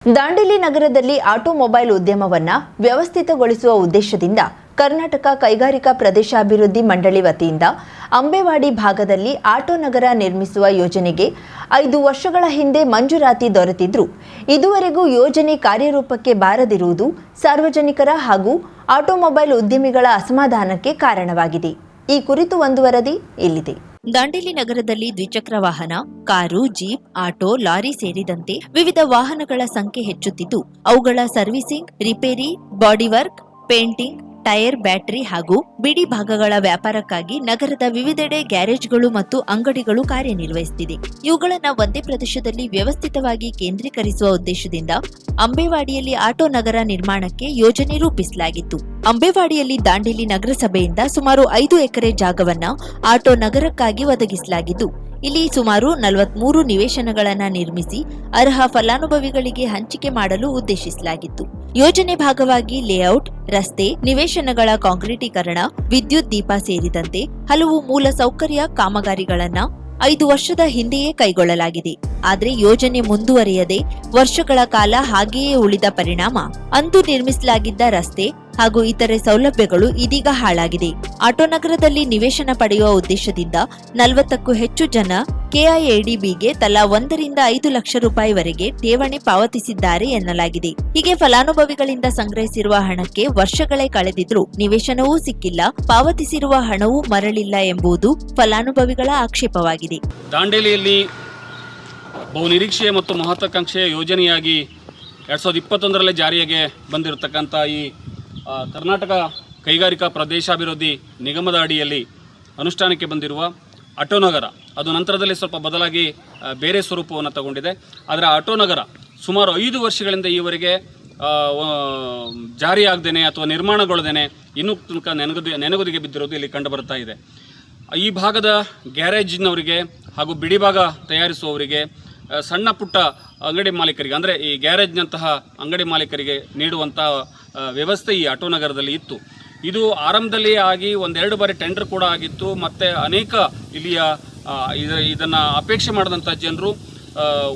ದಾಂಡೇಲಿ ನಗರದಲ್ಲಿ ಆಟೋಮೊಬೈಲ್ ಉದ್ಯಮವನ್ನು ವ್ಯವಸ್ಥಿತಗೊಳಿಸುವ ಉದ್ದೇಶದಿಂದ ಕರ್ನಾಟಕ ಕೈಗಾರಿಕಾ ಪ್ರದೇಶಾಭಿವೃದ್ಧಿ ಮಂಡಳಿ ವತಿಯಿಂದ ಅಂಬೇವಾಡಿ ಭಾಗದಲ್ಲಿ ಆಟೋ ನಗರ ನಿರ್ಮಿಸುವ ಯೋಜನೆಗೆ 5 ವರ್ಷಗಳ ಹಿಂದೆ ಮಂಜೂರಾತಿ ದೊರೆತಿದ್ದರೂ ಇದುವರೆಗೂ ಯೋಜನೆ ಕಾರ್ಯರೂಪಕ್ಕೆ ಬಾರದಿರುವುದು ಸಾರ್ವಜನಿಕರ ಹಾಗೂ ಆಟೋಮೊಬೈಲ್ ಉದ್ಯಮಿಗಳ ಅಸಮಾಧಾನಕ್ಕೆ ಕಾರಣವಾಗಿದೆ. ಈ ಕುರಿತು ಒಂದು ವರದಿ ಇಲ್ಲಿದೆ. ದಾಂಡೇಲಿ ನಗರದಲ್ಲಿ ದ್ವಿಚಕ್ರ ವಾಹನ, ಕಾರು, ಜೀಪ್, ಆಟೋ, ಲಾರಿ ಸೇರಿದಂತೆ ವಿವಿಧ ವಾಹನಗಳ ಸಂಖ್ಯೆ ಹೆಚ್ಚುತ್ತಿದ್ದು, ಅವುಗಳ servicing, repair, body work, painting, tyre, battery ಹಾಗೂ ಬಿಡಿ ಭಾಗಗಳ ವ್ಯಾಪಾರಕ್ಕಾಗಿ ನಗರದ ವಿವಿಧೆಡೆ ಗ್ಯಾರೇಜ್ಗಳು ಮತ್ತು ಅಂಗಡಿಗಳು ಕಾರ್ಯನಿರ್ವಹಿಸುತ್ತಿದೆ. ಇವುಗಳನ್ನು ಒಂದೇ ಪ್ರದೇಶದಲ್ಲಿ ವ್ಯವಸ್ಥಿತವಾಗಿ ಕೇಂದ್ರೀಕರಿಸುವ ಉದ್ದೇಶದಿಂದ ಅಂಬೇವಾಡಿಯಲ್ಲಿ ಆಟೋ ನಗರ ನಿರ್ಮಾಣಕ್ಕೆ ಯೋಜನೆ ರೂಪಿಸಲಾಗಿತ್ತು. ಅಂಬೇವಾಡಿಯಲ್ಲಿ ದಾಂಡೇಲಿ ನಗರಸಭೆಯಿಂದ ಸುಮಾರು 5 ಎಕರೆ ಜಾಗವನ್ನ ಆಟೋ ನಗರಕ್ಕಾಗಿ ಒದಗಿಸಲಾಗಿದ್ದು, ಇಲ್ಲಿ ಸುಮಾರು 43 ನಿವೇಶನಗಳನ್ನು ನಿರ್ಮಿಸಿ ಅರ್ಹ ಫಲಾನುಭವಿಗಳಿಗೆ ಹಂಚಿಕೆ ಮಾಡಲು ಉದ್ದೇಶಿಸಲಾಗಿತ್ತು. ಯೋಜನೆ ಭಾಗವಾಗಿ ಲೇಔಟ್, ರಸ್ತೆ, ನಿವೇಶನಗಳ ಕಾಂಕ್ರೀಟೀಕರಣ, ವಿದ್ಯುತ್ ದೀಪ ಸೇರಿದಂತೆ ಹಲವು ಮೂಲ ಸೌಕರ್ಯ ಕಾಮಗಾರಿಗಳನ್ನ 5 ವರ್ಷದ ಹಿಂದೆಯೇ ಕೈಗೊಳ್ಳಲಾಗಿದೆ. ಆದರೆ ಯೋಜನೆ ಮುಂದುವರಿಯದೆ ವರ್ಷಗಳ ಕಾಲ ಹಾಗೆಯೇ ಉಳಿದ ಪರಿಣಾಮ ಅಂದು ನಿರ್ಮಿಸಲಾಗಿದ್ದ ರಸ್ತೆ ಹಾಗೂ ಇತರೆ ಸೌಲಭ್ಯಗಳು ಇದೀಗ ಹಾಳಾಗಿದೆ. ಆಟೋ ನಗರದಲ್ಲಿ ನಿವೇಶನ ಪಡೆಯುವ ಉದ್ದೇಶದಿಂದ 40ಕ್ಕೂ ಹೆಚ್ಚು ಜನ ಕೆಐಎಡಿಬಿಗೆ ತಲಾ 1 ರಿಂದ 5 ಲಕ್ಷ ರೂಪಾಯಿವರೆಗೆ ಠೇವಣಿ ಪಾವತಿಸಿದ್ದಾರೆ ಎನ್ನಲಾಗಿದೆ. ಹೀಗೆ ಫಲಾನುಭವಿಗಳಿಂದ ಸಂಗ್ರಹಿಸಿರುವ ಹಣಕ್ಕೆ ವರ್ಷಗಳೇ ಕಳೆದಿದ್ರೂ ನಿವೇಶನವೂ ಸಿಕ್ಕಿಲ್ಲ, ಪಾವತಿಸಿರುವ ಹಣವೂ ಮರಳಿಲ್ಲ ಎಂಬುದು ಫಲಾನುಭವಿಗಳ ಆಕ್ಷೇಪವಾಗಿದೆ. ದಾಂಡೇಲಿಯಲ್ಲಿ ಬಹುನಿರೀಕ್ಷೆಯ ಮತ್ತು ಮಹತ್ವಾಕಾಂಕ್ಷೆಯ ಯೋಜನೆಯಾಗಿ 2021ರಲ್ಲಿ ಜಾರಿಗೆ ಬಂದಿರತಕ್ಕಂಥ ಈ ಕರ್ನಾಟಕ ಕೈಗಾರಿಕಾ ಪ್ರದೇಶಾಭಿವೃದ್ಧಿ ನಿಗಮದ ಅಡಿಯಲ್ಲಿ ಅನುಷ್ಠಾನಕ್ಕೆ ಬಂದಿರುವ ಆಟೋ ನಗರ, ಅದು ನಂತರದಲ್ಲಿ ಸ್ವಲ್ಪ ಬದಲಾಗಿ ಬೇರೆ ಸ್ವರೂಪವನ್ನು ತಗೊಂಡಿದೆ. ಆದರೆ ಆಟೋ ನಗರ ಸುಮಾರು 5 ವರ್ಷಗಳಿಂದ ಈವರೆಗೆ ಜಾರಿಯಾಗದೇನೆ ಅಥವಾ ನಿರ್ಮಾಣಗೊಳ್ಳದೇನೆ ಇನ್ನೂ ತನಕ ನೆನಗುದಿಗೆ ಬಿದ್ದಿರೋದು ಇಲ್ಲಿ ಕಂಡುಬರ್ತಾ ಇದೆ. ಈ ಭಾಗದ ಗ್ಯಾರೇಜಿನವರಿಗೆ ಹಾಗೂ ಬಿಡಿಭಾಗ ತಯಾರಿಸುವವರಿಗೆ, ಸಣ್ಣ ಪುಟ್ಟ ಅಂಗಡಿ ಮಾಲೀಕರಿಗೆ, ಅಂದರೆ ಈ ಗ್ಯಾರೇಜ್ನಂತಹ ಅಂಗಡಿ ಮಾಲೀಕರಿಗೆ ನೀಡುವಂಥ ವ್ಯವಸ್ಥೆ ಈ ಆಟೋ ನಗರದಲ್ಲಿ ಇತ್ತು. ಇದು ಆರಂಭದಲ್ಲಿ ಆಗಿ 1-2 ಬಾರಿ ಟೆಂಡರ್ ಕೂಡ ಆಗಿತ್ತು. ಮತ್ತು ಅನೇಕ ಇಲ್ಲಿಯ ಇದನ್ನು ಅಪೇಕ್ಷೆ ಮಾಡಿದಂಥ ಜನರು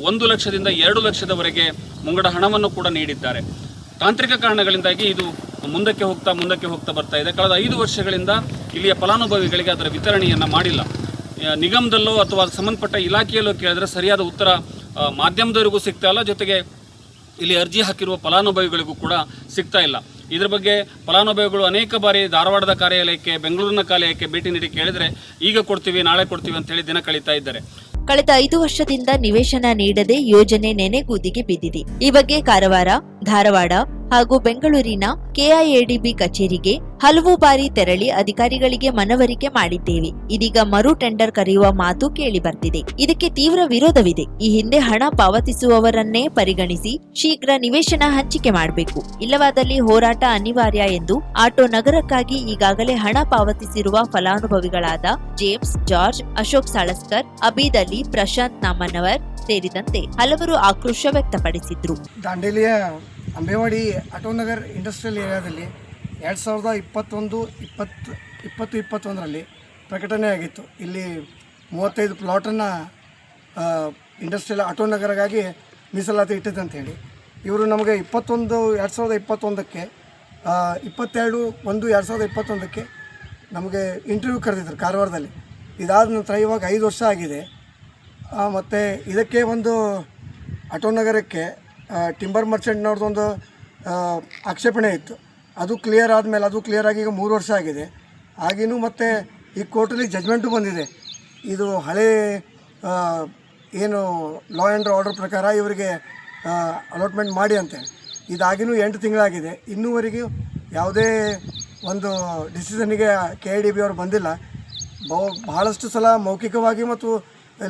1 ಲಕ್ಷದಿಂದ 2 ಲಕ್ಷದವರೆಗೆ ಮುಂಗಡ ಹಣವನ್ನು ಕೂಡ ನೀಡಿದ್ದಾರೆ. ತಾಂತ್ರಿಕ ಕಾರಣಗಳಿಂದಾಗಿ ಇದು ಮುಂದಕ್ಕೆ ಹೋಗ್ತಾ ಬರ್ತಾ ಇದೆ. ಕಳೆದ 5 ವರ್ಷಗಳಿಂದ ಇಲ್ಲಿಯ ಫಲಾನುಭವಿಗಳಿಗೆ ಅದರ ವಿತರಣೆಯನ್ನು ಮಾಡಿಲ್ಲ. ನಿಗಮದಲ್ಲೋ ಅಥವಾ ಸಂಬಂಧಪಟ್ಟ ಇಲಾಖೆಯಲ್ಲೋ ಕೇಳಿದ್ರೆ ಸರಿಯಾದ ಉತ್ತರ ಮಾಧ್ಯಮದವರಿಗೂ ಸಿಗ್ತಾ ಇಲ್ಲ, ಜೊತೆಗೆ ಇಲ್ಲಿ ಅರ್ಜಿ ಹಾಕಿರುವ ಫಲಾನುಭವಿಗಳಿಗೂ ಕೂಡ ಸಿಗ್ತಾ ಇಲ್ಲ. ಇದರ ಬಗ್ಗೆ ಫಲಾನುಭವಿಗಳು ಅನೇಕ ಬಾರಿ ಧಾರವಾಡದ ಕಾರ್ಯಾಲಯಕ್ಕೆ, ಬೆಂಗಳೂರಿನ ಕಾರ್ಯಾಲಯಕ್ಕೆ ಭೇಟಿ ನೀಡಿ ಕೇಳಿದರೆ ಈಗ ಕೊಡ್ತೀವಿ, ನಾಳೆ ಕೊಡ್ತೀವಿ ಅಂತೇಳಿ ದಿನ ಕಳೀತಾ ಇದ್ದಾರೆ. ಕಳೆದ 5 ವರ್ಷದಿಂದ ನಿವೇಶನ ನೀಡದೆ ಯೋಜನೆ ನೆನೆಗೂದಿಗೆ ಬಿದ್ದಿದೆ. ಈ ಬಗ್ಗೆ ಕಾರವಾರ, ಧಾರವಾಡ ಹಾಗೂ ಬೆಂಗಳೂರಿನ ಕೆಐಎಡಿಬಿ ಕಚೇರಿಗೆ ಹಲವು ಬಾರಿ ತೆರಳಿ ಅಧಿಕಾರಿಗಳಿಗೆ ಮನವರಿಕೆ ಮಾಡಿದ್ದೇವೆ. ಇದೀಗ ಮರು ಟೆಂಡರ್ ಕರೆಯುವ ಮಾತು ಕೇಳಿ ಬರ್ತಿದೆ. ಇದಕ್ಕೆ ತೀವ್ರ ವಿರೋಧವಿದೆ. ಈ ಹಿಂದೆ ಹಣ ಪಾವತಿಸುವವರನ್ನೇ ಪರಿಗಣಿಸಿ ಶೀಘ್ರ ನಿವೇಶನ ಹಂಚಿಕೆ ಮಾಡಬೇಕು, ಇಲ್ಲವಾದಲ್ಲಿ ಹೋರಾಟ ಅನಿವಾರ್ಯ ಎಂದು ಆಟೋ ನಗರಕ್ಕಾಗಿ ಈಗಾಗಲೇ ಹಣ ಪಾವತಿಸಿರುವ ಫಲಾನುಭವಿಗಳಾದ ಜೇಮ್ಸ್, ಜಾರ್ಜ್, ಅಶೋಕ್ ಸಾಳಸ್ಕರ್, ಅಬೀದ್ ಅಲಿ, ಪ್ರಶಾಂತ್ ನಾಮನವರ್ ಸೇರಿದಂತೆ ಹಲವರು ಆಕ್ರೋಶ ವ್ಯಕ್ತಪಡಿಸಿದ್ರು. ದಾಂಡೇಲಿಯ ಅಂಬೇವಾಡಿ ಆಟೋ ನಗರ್ ಇಂಡಸ್ಟ್ರಿಯಲ್ ಏರಿಯಾದಲ್ಲಿ 2021ರಲ್ಲಿ ಪ್ರಕಟಣೆ ಆಗಿತ್ತು. ಇಲ್ಲಿ 35 ಪ್ಲಾಟನ್ನು ಇಂಡಸ್ಟ್ರಿಯಲ್ ಆಟೋ ನಗರಗಾಗಿ ಮೀಸಲಾತಿ ಇಟ್ಟಿದ್ದಂತ ಹೇಳಿ ಇವರು ನಮಗೆ 2021ಕ್ಕೆ 22/1/2021ಕ್ಕೆ ನಮಗೆ ಇಂಟರ್ವ್ಯೂ ಕರೆದಿದ್ರು ಕಾರವಾರದಲ್ಲಿ. ಇದಾದ ನಂತರ ಇವಾಗ 5 ವರ್ಷ ಆಗಿದೆ. ಮತ್ತು ಇದಕ್ಕೆ ಒಂದು ಆಟೋ ನಗರಕ್ಕೆ ಟಿಂಬರ್ ಮರ್ಚೆಂಟ್ನವ್ರದ್ದೊಂದು ಆಕ್ಷೇಪಣೆ ಇತ್ತು. ಅದು ಕ್ಲಿಯರ್ ಆದಮೇಲೆ ಅದು ಕ್ಲಿಯರ್ ಆಗಿ ಈಗ 3 ವರ್ಷ ಆಗಿದೆ. ಆಗಿನೂ ಮತ್ತು ಈ ಕೋರ್ಟಲ್ಲಿ ಜಜ್ಮೆಂಟು ಬಂದಿದೆ. ಇದು ಹಳೆ ಏನು ಲಾ ಆ್ಯಂಡ್ ಆರ್ಡರ್ ಪ್ರಕಾರ ಇವರಿಗೆ ಅಲಾಟ್ಮೆಂಟ್ ಮಾಡಿ ಅಂತೇಳಿ ಇದಾಗಿನೂ 8 ತಿಂಗಳಾಗಿದೆ. ಇನ್ನೂವರೆಗೂ ಯಾವುದೇ ಒಂದು ಡಿಸಿಷನ್ನಿಗೆ KIDB ಅವರು ಬಂದಿಲ್ಲ. ಬಹಳಷ್ಟು ಸಲ ಮೌಖಿಕವಾಗಿ ಮತ್ತು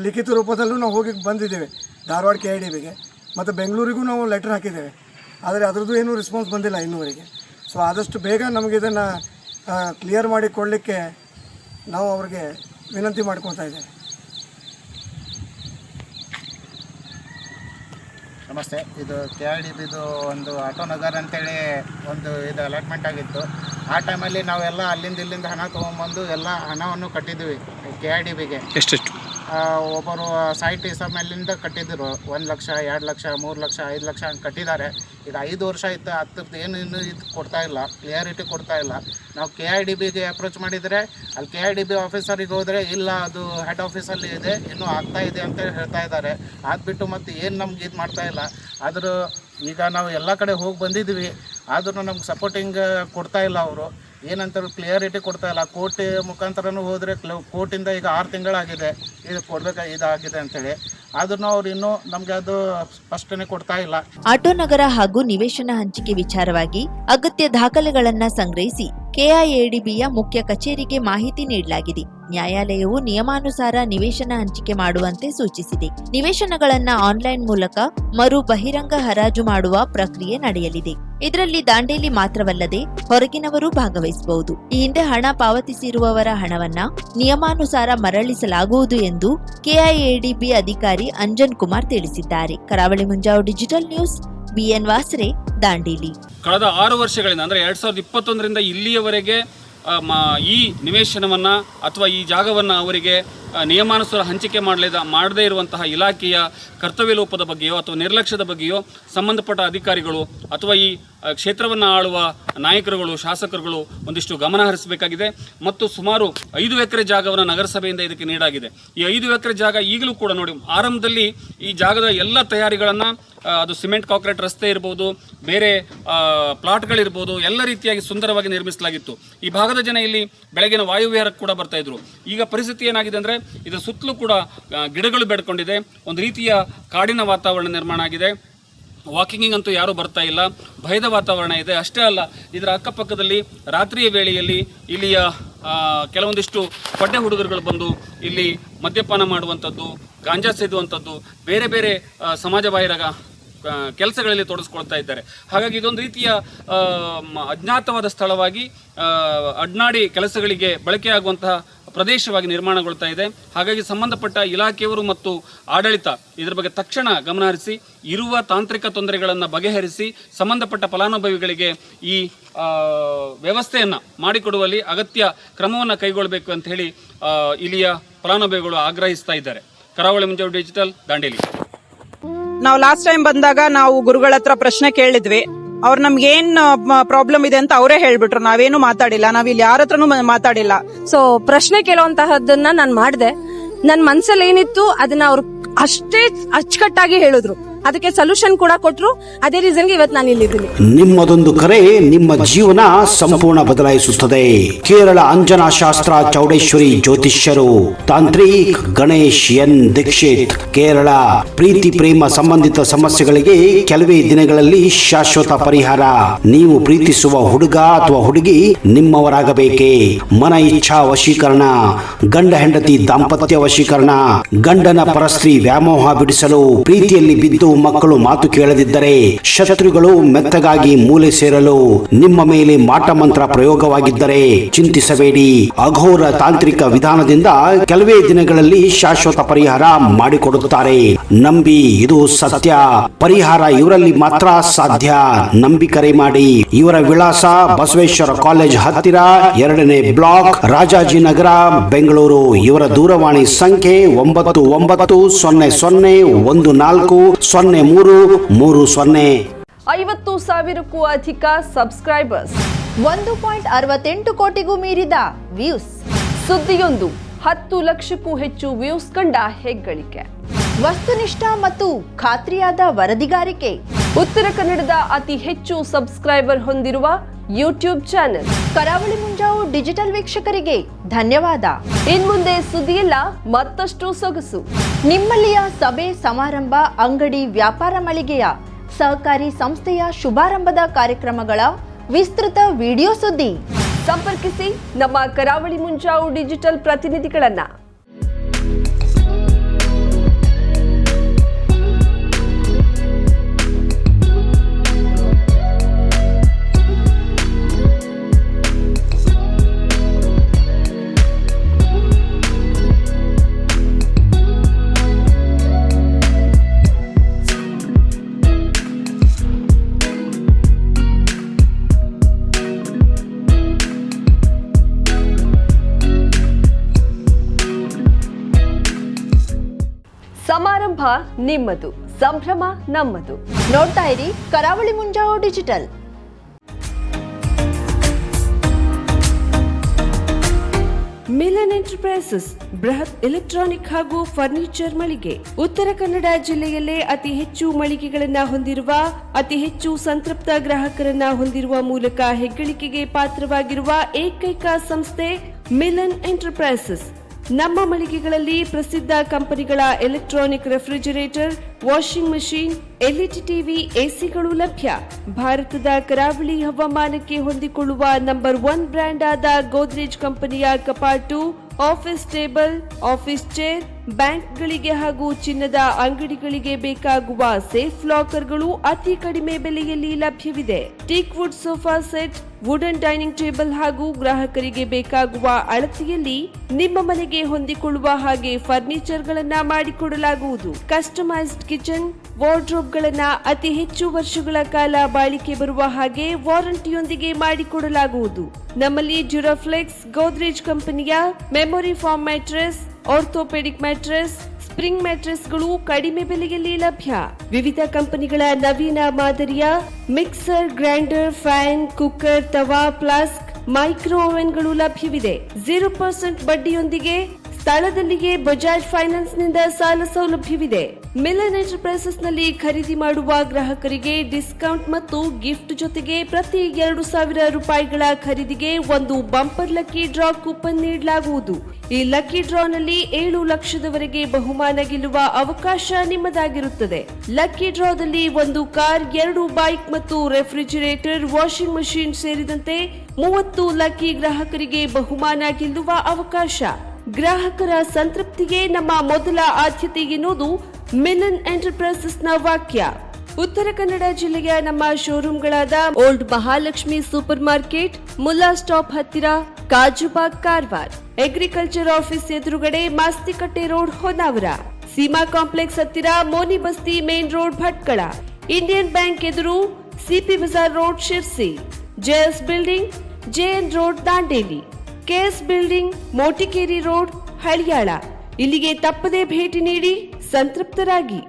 ಲಿಖಿತ ರೂಪದಲ್ಲೂ ನಾವು ಹೋಗಿ ಬಂದಿದ್ದೇವೆ ಧಾರವಾಡ KIDBಗೆ, ಮತ್ತು ಬೆಂಗಳೂರಿಗೂ ನಾವು ಲೆಟರ್ ಹಾಕಿದ್ದೇವೆ. ಆದರೆ ಅದರದ್ದು ಏನೂ ರೆಸ್ಪಾನ್ಸ್ ಬಂದಿಲ್ಲ ಇನ್ನೂವರೆಗೆ. ಸೊ ಆದಷ್ಟು ಬೇಗ ನಮಗೆ ಇದನ್ನು ಕ್ಲಿಯರ್ ಮಾಡಿ ಕೊಡಲಿಕ್ಕೆ ನಾವು ಅವ್ರಿಗೆ ವಿನಂತಿ ಮಾಡ್ಕೊತಾ ಇದ್ದೇವೆ. ನಮಸ್ತೆ. ಇದು KIDBದು ಒಂದು ಆಟೋ ನಗರ ಅಂತೇಳಿ ಒಂದು ಇದು ಅಲಾಟ್ಮೆಂಟ್ ಆಗಿತ್ತು. ಆ ಟೈಮಲ್ಲಿ ನಾವೆಲ್ಲ ಅಲ್ಲಿಂದ ಇಲ್ಲಿಂದ ಹಣ ತೊಗೊಂಬಂದು ಎಲ್ಲ ಹಣವನ್ನು ಕಟ್ಟಿದ್ವಿ KIDBಗೆ. ಎಷ್ಟೆಷ್ಟು? ಒಬ್ಬರು ಸೈಟ್ ಮೇಲಿಂದ ಕಟ್ಟಿದ್ರು 1 ಲಕ್ಷ 2 ಲಕ್ಷ 3 ಲಕ್ಷ 5 ಲಕ್ಷ ಹಂಗೆ ಕಟ್ಟಿದ್ದಾರೆ. ಈಗ 5 ವರ್ಷ ಆಯಿತು, ಹತ್ತರದ್ದು ಏನು ಇನ್ನೂ ಇದು ಕೊಡ್ತಾ ಇಲ್ಲ, ಕ್ಲಿಯರಿಟಿ ಕೊಡ್ತಾ ಇಲ್ಲ. ನಾವು KIDBಗೆ ಅಪ್ರೋಚ್ ಮಾಡಿದರೆ ಅಲ್ಲಿ KIDB ಆಫೀಸರಿಗೆ ಹೋದರೆ ಇಲ್ಲ, ಅದು ಹೆಡ್ ಆಫೀಸಲ್ಲಿ ಇದೆ, ಇನ್ನೂ ಆಗ್ತಾ ಇದೆ ಅಂತ ಹೇಳ್ತಾ ಇದ್ದಾರೆ. ಅದುಬಿಟ್ಟು ಮತ್ತು ಏನು ನಮ್ಗೆ ಇದು ಮಾಡ್ತಾ ಇಲ್ಲ. ಆದರೂ ಈಗ ನಾವು ಎಲ್ಲ ಕಡೆ ಹೋಗಿ ಬಂದಿದ್ವಿ, ಆದ್ರೂ ನಮ್ಗೆ ಸಪೋರ್ಟಿಂಗ್ ಕೊಡ್ತಾ ಇಲ್ಲ. ಅವರು ಏನಂತಾರೆ ಕ್ಲಿಯರಿಟಿ ಕೊಡ್ತಾ ಇಲ್ಲ. ಕೋರ್ಟ್ ಮುಖಾಂತರನೂ ಹೋದರೆ ಕೋರ್ಟಿಂದ ಈಗ 6 ತಿಂಗಳಾಗಿದೆ ಇದು ಇದಾಗಿದೆ ಅಂತೇಳಿ, ಆದ್ರೂ ಅವ್ರು ಇನ್ನೂ ನಮಗೆ ಅದು ಸ್ಪಷ್ಟನೆ ಕೊಡ್ತಾ ಇಲ್ಲ. ಆಟೋನಗರ ಹಾಗೂ ನಿವೇಶನ ಹಂಚಿಕೆ ವಿಚಾರವಾಗಿ ಅಗತ್ಯ ದಾಖಲೆಗಳನ್ನು ಸಂಗ್ರಹಿಸಿ KIADBಯ ಮುಖ್ಯ ಕಚೇರಿಗೆ ಮಾಹಿತಿ ನೀಡಲಾಗಿದೆ. ನ್ಯಾಯಾಲಯವು ನಿಯಮಾನುಸಾರ ನಿವೇಶನ ಹಂಚಿಕೆ ಮಾಡುವಂತೆ ಸೂಚಿಸಿದೆ. ನಿವೇಶನಗಳನ್ನ ಆನ್ಲೈನ್ ಮೂಲಕ ಮರು ಬಹಿರಂಗ ಹರಾಜು ಮಾಡುವ ಪ್ರಕ್ರಿಯೆ ನಡೆಯಲಿದೆ. ಇದರಲ್ಲಿ ದಾಂಡೇಲಿ ಮಾತ್ರವಲ್ಲದೆ ಹೊರಗಿನವರು ಭಾಗವಹಿಸಬಹುದು. ಈ ಹಿಂದೆ ಹಣ ಪಾವತಿಸಿರುವವರ ಹಣವನ್ನ ನಿಯಮಾನುಸಾರ ಮರಳಿಸಲಾಗುವುದು ಎಂದು KIADB ಅಧಿಕಾರಿ ಅಂಜನ್ ಕುಮಾರ್ ತಿಳಿಸಿದ್ದಾರೆ. ಕರಾವಳಿ ಮುಂಜಾವು ಡಿಜಿಟಲ್ ನ್ಯೂಸ್, BN ವಾಸರೆ, ದಾಂಡೇಲಿ. ಕಳೆದ 6 ವರ್ಷಗಳಿಂದ ಅಂದರೆ 2021ರಿಂದ ಇಲ್ಲಿಯವರೆಗೆ ಈ ನಿವೇಶನವನ್ನು ಅಥವಾ ಈ ಜಾಗವನ್ನು ಅವರಿಗೆ ನಿಯಮಾನುಸಾರ ಹಂಚಿಕೆ ಮಾಡದೇ ಇರುವಂತಹ ಇಲಾಖೆಯ ಕರ್ತವ್ಯ ಲೋಪದ ಬಗ್ಗೆಯೋ ಅಥವಾ ನಿರ್ಲಕ್ಷ್ಯದ ಬಗ್ಗೆಯೋ ಸಂಬಂಧಪಟ್ಟ ಅಧಿಕಾರಿಗಳು ಅಥವಾ ಈ ಕ್ಷೇತ್ರವನ್ನು ಆಳುವ ನಾಯಕರುಗಳು, ಶಾಸಕರುಗಳು ಒಂದಿಷ್ಟು ಗಮನ ಹರಿಸಬೇಕಾಗಿದೆ. ಮತ್ತು ಸುಮಾರು 5 ಎಕರೆ ಜಾಗವನ್ನು ನಗರಸಭೆಯಿಂದ ಇದಕ್ಕೆ ನೀಡಲಾಗಿದೆ. ಈ 5 ಎಕರೆ ಜಾಗ ಈಗಲೂ ಕೂಡ ನೋಡಿ, ಆರಂಭದಲ್ಲಿ ಈ ಜಾಗದ ಎಲ್ಲ ತಯಾರಿಗಳನ್ನು, ಅದು ಸಿಮೆಂಟ್ ಕಾಂಕ್ರೀಟ್ ರಸ್ತೆ ಇರ್ಬೋದು, ಬೇರೆ ಪ್ಲಾಟ್ಗಳಿರ್ಬೋದು, ಎಲ್ಲ ರೀತಿಯಾಗಿ ಸುಂದರವಾಗಿ ನಿರ್ಮಿಸಲಾಗಿತ್ತು. ಈ ಭಾಗದ ಜನ ಇಲ್ಲಿ ಬೆಳಗಿನ ವಾಯುವಿಹಾರಕ್ಕೆ ಕೂಡ ಬರ್ತಾ ಇದ್ರು. ಈಗ ಪರಿಸ್ಥಿತಿ ಏನಾಗಿದೆ ಅಂದರೆ ಇದರ ಸುತ್ತಲೂ ಕೂಡ ಗಿಡಗಳು ಬೆಡ್ಕೊಂಡಿದೆ, ಒಂದು ರೀತಿಯ ಕಾಡಿನ ವಾತಾವರಣ ನಿರ್ಮಾಣ ಆಗಿದೆ. ವಾಕಿಂಗಿಗಂತೂ ಯಾರೂ ಬರ್ತಾ ಇಲ್ಲ, ಭಯದ ವಾತಾವರಣ ಇದೆ. ಅಷ್ಟೇ ಅಲ್ಲ, ಇದರ ಅಕ್ಕಪಕ್ಕದಲ್ಲಿ ರಾತ್ರಿಯ ವೇಳೆಯಲ್ಲಿ ಇಲ್ಲಿಯ ಕೆಲವೊಂದಿಷ್ಟು ಪಡ್ಡೆ ಹುಡುಗರುಗಳು ಬಂದು ಇಲ್ಲಿ ಮದ್ಯಪಾನ ಮಾಡುವಂಥದ್ದು, ಗಾಂಜಾ ಸೇದುವಂಥದ್ದು, ಬೇರೆ ಬೇರೆ ಸಮಾಜ ಬಾಹಿರ ಕೆಲಸಗಳಲ್ಲಿ ತೊಡಗಿಸ್ಕೊಳ್ತಾ ಇದ್ದಾರೆ. ಹಾಗಾಗಿ ಇದೊಂದು ರೀತಿಯ ಅಜ್ಞಾತವಾದ ಸ್ಥಳವಾಗಿ ಅಡ್ನಾಡಿ ಕೆಲಸಗಳಿಗೆ ಬಳಕೆಯಾಗುವಂತಹ ಪ್ರದೇಶವಾಗಿ ನಿರ್ಮಾಣಗೊಳ್ತಾ ಇದೆ. ಹಾಗಾಗಿ ಸಂಬಂಧಪಟ್ಟ ಇಲಾಖೆಯವರು ಮತ್ತು ಆಡಳಿತ ಇದರ ಬಗ್ಗೆ ತಕ್ಷಣ ಗಮನಹರಿಸಿ ಇರುವ ತಾಂತ್ರಿಕ ತೊಂದರೆಗಳನ್ನು ಬಗೆಹರಿಸಿ ಸಂಬಂಧಪಟ್ಟ ಫಲಾನುಭವಿಗಳಿಗೆ ಈ ವ್ಯವಸ್ಥೆಯನ್ನು ಮಾಡಿಕೊಡುವಲ್ಲಿ ಅಗತ್ಯ ಕ್ರಮವನ್ನು ಕೈಗೊಳ್ಳಬೇಕು ಅಂತ ಹೇಳಿ ಇಲ್ಲಿಯ ಫಲಾನುಭವಿಗಳು ಆಗ್ರಹಿಸ್ತಾ ಇದ್ದಾರೆ. ಕರಾವಳಿ ಮುಂಜಾವು ಡಿಜಿಟಲ್, ದಾಂಡೇಲಿ. ನಾವು ಲಾಸ್ಟ್ ಟೈಮ್ ಬಂದಾಗ ನಾವು ಗುರುಗಳ ಹತ್ರ ಪ್ರಶ್ನೆ ಕೇಳಿದ್ವಿ. ಅವ್ರು ನಮ್ಗೆ ಏನ್ ಪ್ರಾಬ್ಲಮ್ ಇದೆ ಅಂತ ಅವರೇ ಹೇಳ್ಬಿಟ್ರು. ನಾವೇನು ಮಾತಾಡಿಲ್ಲ, ನಾವಿಲ್ಲಿ ಯಾರ ಹತ್ರನೂ ಮಾತಾಡಿಲ್ಲ. ಸೊ ಪ್ರಶ್ನೆ ಕೇಳುವಂತಹದ್ದನ್ನ ನಾನು ಮಾಡಿದೆ. ನನ್ ಮನ್ಸಲ್ಲಿ ಏನಿತ್ತು ಅದನ್ನ ಅವ್ರು ಅಷ್ಟೇ ಅಚ್ಚುಕಟ್ಟಾಗಿ ಹೇಳಿದ್ರು. ಅದಕ್ಕೆ ಸೊಲ್ಯೂಷನ್ ಕೂಡ ಕೊಟ್ರು. ಅದೇ ರೀಸನ್ಗೆ ಇವತ್ತು ನಾನು ಇಲ್ಲಿದ್ದೀನಿ. ನಿಮ್ಮದೊಂದು ಕರೆ ನಿಮ್ಮ ಜೀವನ ಸಂಪೂರ್ಣ ಬದಲಾಯಿಸುತ್ತದೆ. ಕೇರಳ ಅಂಜನಾ ಶಾಸ್ತ್ರ ಚೌಡೇಶ್ವರಿ ಜ್ಯೋತಿಷ್ಯರು, ತಾಂತ್ರಿಕ್ ಗಣೇಶ್ ಎನ್ ದೀಕ್ಷಿತ್, ಕೇರಳ. ಪ್ರೀತಿ ಪ್ರೇಮ ಸಂಬಂಧಿತ ಸಮಸ್ಯೆಗಳಿಗೆ ಕೆಲವೇ ದಿನಗಳಲ್ಲಿ ಶಾಶ್ವತ ಪರಿಹಾರ. ನೀವು ಪ್ರೀತಿಸುವ ಹುಡುಗ ಅಥವಾ ಹುಡುಗಿ ನಿಮ್ಮವರಾಗಬೇಕೇ? ಮನ ಇಚ್ಛಾ ವಶೀಕರಣ, ಗಂಡ ಹೆಂಡತಿ ದಾಂಪತ್ಯ ವಶೀಕರಣ, ಗಂಡನ ಪರಸ್ತ್ರೀ ವ್ಯಾಮೋಹ ಬಿಡಿಸಲು, ಪ್ರೀತಿಯಲ್ಲಿ ಬಿದ್ದು ಮಕ್ಕಳು ಮಾತು ಕೇಳದಿದ್ದರೆ, ಶತ್ರುಗಳು ಮೆತ್ತಗಾಗಿ ಮೂಲೆ ಸೇರಲು, ನಿಮ್ಮ ಮೇಲೆ ಮಾಟ ಮಂತ್ರ ಪ್ರಯೋಗವಾಗಿದ್ದರೆ ಚಿಂತಿಸಬೇಡಿ. ಅಘೋರ ತಾಂತ್ರಿಕ ವಿಧಾನದಿಂದ ಕೆಲವೇ ದಿನಗಳಲ್ಲಿ ಶಾಶ್ವತ ಪರಿಹಾರ ಮಾಡಿಕೊಡುತ್ತಾರೆ. ನಂಬಿ, ಇದು ಸತ್ಯ. ಪರಿಹಾರ ಇವರಲ್ಲಿ ಮಾತ್ರ ಸಾಧ್ಯ. ನಂಬಿ ಕರೆ ಮಾಡಿ. ಇವರ ವಿಳಾಸ ಬಸವೇಶ್ವರ ಕಾಲೇಜ್ ಹತ್ತಿರ, 2ನೇ ಬ್ಲಾಕ್, ರಾಜಾಜಿನಗರ, ಬೆಂಗಳೂರು. ಇವರ ದೂರವಾಣಿ ಸಂಖ್ಯೆ 9900140330. 50,000ಕ್ಕೂ ಅಧಿಕ ಸಬ್ಸ್ಕ್ರೈಬರ್ಸ್, 1.68 ಕೋಟಿಗೂ ಮೀರಿದ ವ್ಯೂಸ್. ಸುದ್ದಿಯೊಂದು 10 ಲಕ್ಷಕ್ಕೂ ಹೆಚ್ಚು ವ್ಯೂಸ್ ಕಂಡ ಹೆಗ್ಗಳಿಕೆ. ವಸ್ತುನಿಷ್ಠ ಮತ್ತು ಖಾತ್ರಿಯಾದ ವರದಿಗಾರಿಕೆ. ಉತ್ತರ ಕನ್ನಡದ ಅತಿ ಹೆಚ್ಚು ಸಬ್ಸ್ಕ್ರೈಬರ್ ಹೊಂದಿರುವ ಯೂಟ್ಯೂಬ್ ಚಾನೆಲ್ ಕರಾವಳಿ ಮುಂಜಾವು ಡಿಜಿಟಲ್ ವೀಕ್ಷಕರಿಗೆ ಧನ್ಯವಾದ. ಇನ್ಮುಂದೆ ಸುದ್ದಿಯಲ್ಲ ಮತ್ತಷ್ಟು ಸೊಗಸು. ನಿಮ್ಮಲ್ಲಿಯ ಸಭೆ ಸಮಾರಂಭ, ಅಂಗಡಿ, ವ್ಯಾಪಾರ ಮಳಿಗೆಯ, ಸಹಕಾರಿ ಸಂಸ್ಥೆಯ ಶುಭಾರಂಭದ ಕಾರ್ಯಕ್ರಮಗಳ ವಿಸ್ತೃತ ವಿಡಿಯೋ ಸುದ್ದಿ. ಸಂಪರ್ಕಿಸಿ ನಮ್ಮ ಕರಾವಳಿ ಮುಂಜಾವು ಡಿಜಿಟಲ್ ಪ್ರತಿನಿಧಿಗಳನ್ನ. ನಿಮ್ಮದು, ಸಂಭ್ರಮ ನಮ್ಮದು. ನೋಡ್ತಾ ಇರಿ ಕರಾವಳಿ ಮುಂಜಾವು ಡಿಜಿಟಲ್. ಮಿಲನ್ ಎಂಟರ್ಪ್ರೈಸಸ್ ಬೃಹತ್ ಎಲೆಕ್ಟ್ರಾನಿಕ್ ಹಾಗೂ ಫರ್ನಿಚರ್ ಮಳಿಗೆ. ಉತ್ತರ ಕನ್ನಡ ಜಿಲ್ಲೆಯಲ್ಲೇ ಅತಿ ಹೆಚ್ಚು ಮಳಿಗೆಗಳನ್ನ ಹೊಂದಿರುವ, ಅತಿ ಹೆಚ್ಚು ಸಂತೃಪ್ತ ಗ್ರಾಹಕರನ್ನ ಹೊಂದಿರುವ ಮೂಲಕ ಹೆಗ್ಗಳಿಕೆಗೆ ಪಾತ್ರವಾಗಿರುವ ಏಕೈಕ ಸಂಸ್ಥೆ ಮಿಲನ್ ಎಂಟರ್ಪ್ರೈಸಸ್. ನಮ್ಮ ಮಳಿಗೆಗಳಲ್ಲಿ ಪ್ರಸಿದ್ಧ ಕಂಪನಿಗಳ electronic refrigerator, washing machine, LED TV, ಎಸಿಗಳು ಲಭ್ಯ. ಭಾರತದ ಕರಾವಳಿ ಹವಾಮಾನಕ್ಕೆ ಹೊಂದಿಕೊಳ್ಳುವ ನಂಬರ್ 1 ಬ್ರ್ಯಾಂಡ್ ಆದ ಗೋದ್ರೇಜ್ ಕಂಪನಿಯ ಕಪಾಟು, ಆಫೀಸ್ ಟೇಬಲ್, ಆಫೀಸ್ ಚೇರ್, ಬ್ಯಾಂಕ್ಗಳಿಗೆ ಹಾಗೂ ಚಿನ್ನದ ಅಂಗಡಿಗಳಿಗೆ ಬೇಕಾಗುವ ಸೇಫ್ ಲಾಕರ್ಗಳು ಅತಿ ಕಡಿಮೆ ಬೆಲೆಯಲ್ಲಿ ಲಭ್ಯವಿದೆ. Teak wood sofa set, wooden dining table ಹಾಗೂ ಗ್ರಾಹಕರಿಗೆ ಬೇಕಾಗುವ ಅಳತೆಯಲ್ಲಿ ನಿಮ್ಮ ಮನೆಗೆ ಹೊಂದಿಕೊಳ್ಳುವ ಹಾಗೆ ಫರ್ನಿಚರ್ ಗಳನ್ನ ಮಾಡಿಕೊಡಲಾಗುವುದು. ಕಸ್ಟಮೈಸ್ಡ್ ಕಿಚನ್, ವಾರ್ಡ್ರೋಬ್ ಗಳನ್ನ ಅತಿ ಹೆಚ್ಚು ವರ್ಷಗಳ ಕಾಲ ಬಾಳಿಕೆ ಬರುವ ಹಾಗೆ ವಾರಂಟಿಯೊಂದಿಗೆ ಮಾಡಿಕೊಡಲಾಗುವುದು. ನಮ್ಮಲ್ಲಿ ಡ್ಯೂರಾಫ್ಲೆಕ್ಸ್, ಗೋದ್ರೇಜ್ ಕಂಪನಿಯ memory foam mattress, orthopaedic mattress, spring ಮ್ಯಾಟ್ರೆಸ್ಗಳು ಕಡಿಮೆ ಬೆಲೆಯಲ್ಲಿ ಲಭ್ಯ. ವಿವಿಧ ಕಂಪನಿಗಳ ನವೀನ ಮಾದರಿಯ mixer, grinder, fan, cooker, tawa, flask, micro ಓವೆನ್ಗಳು ಲಭ್ಯವಿದೆ. 0% ಬಡ್ಡಿಯೊಂದಿಗೆ ಸ್ಥಳದಲ್ಲಿಯೇ ಬಜಾಜ್ ಫೈನಾನ್ಸ್ ನಿಂದ ಸಾಲ ಸೌಲಭ್ಯವಿದೆ. ಮಿಲನ್ ಎಂಟರ್ಪ್ರೈಸಸ್ ನಲ್ಲಿ ಖರೀದಿ ಮಾಡುವ ಗ್ರಾಹಕರಿಗೆ ಡಿಸ್ಕೌಂಟ್ ಮತ್ತು ಗಿಫ್ಟ್ ಜೊತೆಗೆ ಪ್ರತಿ 2,000 ರೂಪಾಯಿಗಳ ಖರೀದಿಗೆ ಒಂದು ಬಂಪರ್ ಲಕ್ಕಿ ಡ್ರಾ ಕೂಪನ್ ನೀಡಲಾಗುವುದು. ಈ ಲಕ್ಕಿ ಡ್ರಾನಲ್ಲಿ 7 ಲಕ್ಷದವರೆಗೆ ಬಹುಮಾನ ಗೆಲ್ಲುವ ಅವಕಾಶ ನಿಮ್ಮದಾಗಿರುತ್ತದೆ. ಲಕ್ಕಿ ಡ್ರಾದಲ್ಲಿ 1 ಕಾರ್, 2 ಬೈಕ್ ಮತ್ತು ರೆಫ್ರಿಜರೇಟರ್, ವಾಷಿಂಗ್ ಮಷೀನ್ ಸೇರಿದಂತೆ 30 ಲಕ್ಕಿ ಗ್ರಾಹಕರಿಗೆ ಬಹುಮಾನ ಗೆಲ್ಲುವ ಅವಕಾಶ. ಗ್ರಾಹಕರ ಸಂತೃಪ್ತಿಗೆ ನಮ್ಮ ಮೊದಲ ಆದ್ಯತೆ ಎನ್ನುವುದು ಮಿಲನ್ ಎಂಟರ್ಪ್ರೈಸಸ್ ನ ವಾಕ್ಯ. ಉತ್ತರ ಕನ್ನಡ ಜಿಲ್ಲೆಯ ನಮ್ಮ ಶೋರೂಮ್ಗಳಾದ old Mahalakshmi super market, Mulla stop ಹತ್ತಿರ, ಕಾಜುಬಾಗ್, ಕಾರವಾರ, ಅಗ್ರಿಕಲ್ಚರ್ ಆಫೀಸ್ ಎದುರುಗಡೆ, ಮಾಸ್ತಿಕಟ್ಟೆ ರೋಡ್, ಹೊನ್ನಾವರ, ಸೀಮಾ ಕಾಂಪ್ಲೆಕ್ಸ್ ಹತ್ತಿರ, Moni Basti main road, Bhatkal, Indian bank ಎದುರು, CP Bazar road, Sirsi, JS building, JN road, Dandeli, KS building, Motikeri road, Haliyal. ಇಲ್ಲಿಗೆ ತಪ್ಪದೇ ಭೇಟಿ ನೀಡಿ ಸಂತೃಪ್ತರಾಗಿ.